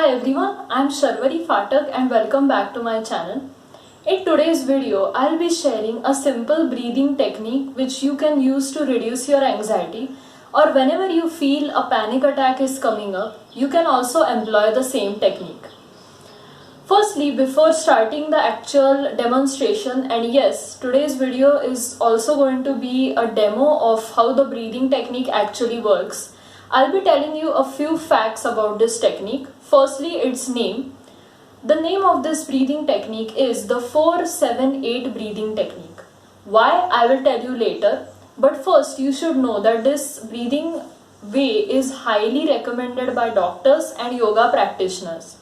Hi everyone, I am Sharvari Phatak and welcome back to my channel. In today's video, I'll be sharing a simple breathing technique which you can use to reduce your anxiety, or whenever you feel a panic attack is coming up, you can also employ the same technique. Firstly, before starting the actual demonstration, and yes, today's video is also going to be a demo of how the breathing technique actually works. I'll be telling you a few facts about this technique. Firstly, its name. The name of this breathing technique is the 4-7-8 breathing technique. Why? I will tell you later. But first, you should know that this breathing way is highly recommended by doctors and yoga practitioners,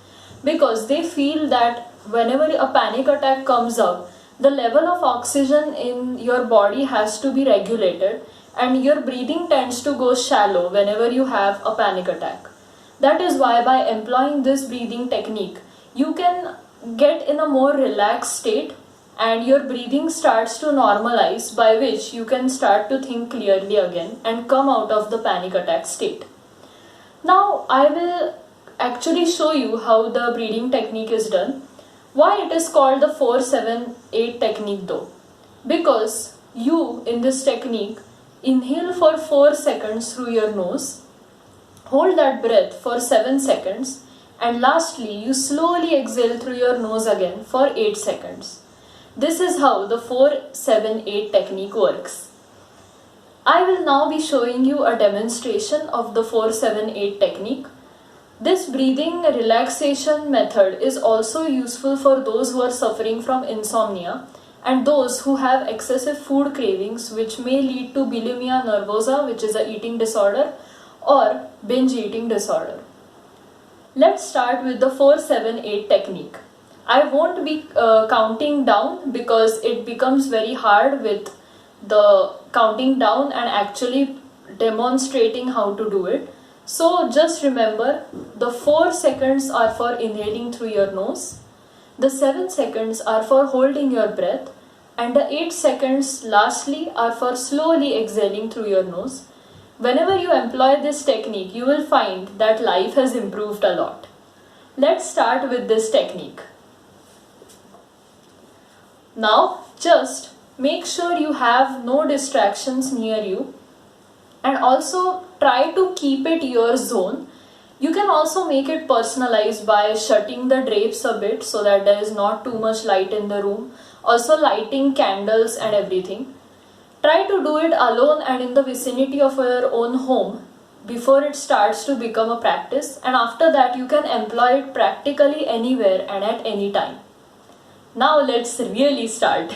because they feel that whenever a panic attack comes up, the level of oxygen in your body has to be regulated and your breathing tends to go shallow whenever you have a panic attack. That is why by employing this breathing technique, you can get in a more relaxed state and your breathing starts to normalize, by which you can start to think clearly again and come out of the panic attack state. Now I will actually show you how the breathing technique is done. Why it is called the 4-7-8 technique though? Because you in this technique inhale for 4 seconds through your nose, hold that breath for 7 seconds, and lastly you slowly exhale through your nose again for 8 seconds. This is how the 4-7-8 technique works. I will now be showing you a demonstration of the 4-7-8 technique. This breathing relaxation method is also useful for those who are suffering from insomnia and those who have excessive food cravings, which may lead to bulimia nervosa, which is an eating disorder, or binge eating disorder. Let's start with the 4-7-8 technique. I won't be counting down because it becomes very hard with the counting down and actually demonstrating how to do it. So just remember, the 4 seconds are for inhaling through your nose, the 7 seconds are for holding your breath, and the 8 seconds lastly are for slowly exhaling through your nose. Whenever you employ this technique, you will find that life has improved a lot. Let's start with this technique. Now just make sure you have no distractions near you, and also try to keep it your zone. You can also make it personalized by shutting the drapes a bit so that there is not too much light in the room. Also lighting candles and everything. Try to do it alone and in the vicinity of your own home before it starts to become a practice, and after that you can employ it practically anywhere and at any time. Now let's really start.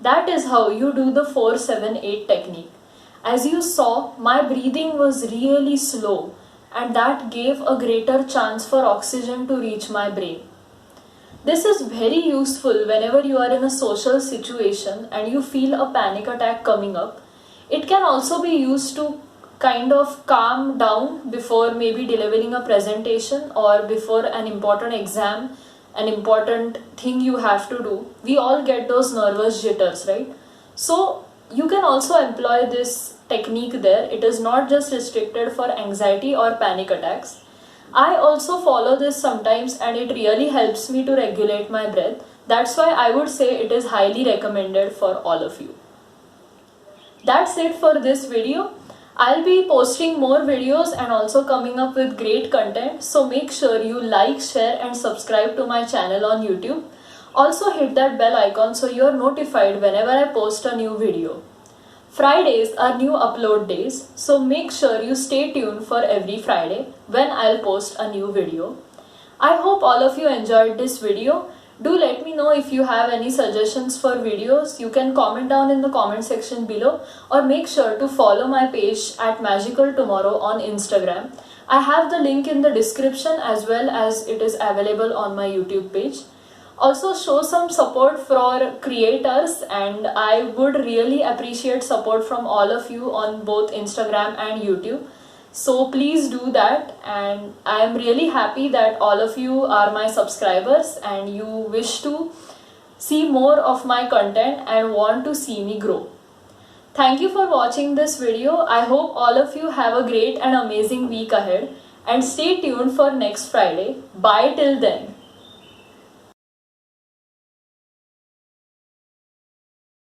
That is how you do the 4-7-8 technique. As you saw, my breathing was really slow, and that gave a greater chance for oxygen to reach my brain. This is very useful whenever you are in a social situation and you feel a panic attack coming up. It can also be used to kind of calm down before maybe delivering a presentation or before an important exam, an important thing you have to do. We all get those nervous jitters, right? So you can also employ this technique there. It is not just restricted for anxiety or panic attacks. I also follow this sometimes and it really helps me to regulate my breath. That's why I would say it is highly recommended for all of you. That's it for this video. I'll be posting more videos and also coming up with great content, so make sure you like, share and subscribe to my channel on YouTube. Also hit that bell icon so you are notified whenever I post a new video. Fridays are new upload days, so make sure you stay tuned for every Friday when I'll post a new video. I hope all of you enjoyed this video. Do let me know if you have any suggestions for videos. You can comment down in the comment section below, or make sure to follow my page at Magical Tomorrow on Instagram. I have the link in the description as well as it is available on my YouTube page. Also show some support for creators, and I would really appreciate support from all of you on both Instagram and YouTube. So please do that, and I am really happy that all of you are my subscribers and you wish to see more of my content and want to see me grow. Thank you for watching this video. I hope all of you have a great and amazing week ahead, and stay tuned for next Friday. Bye till then.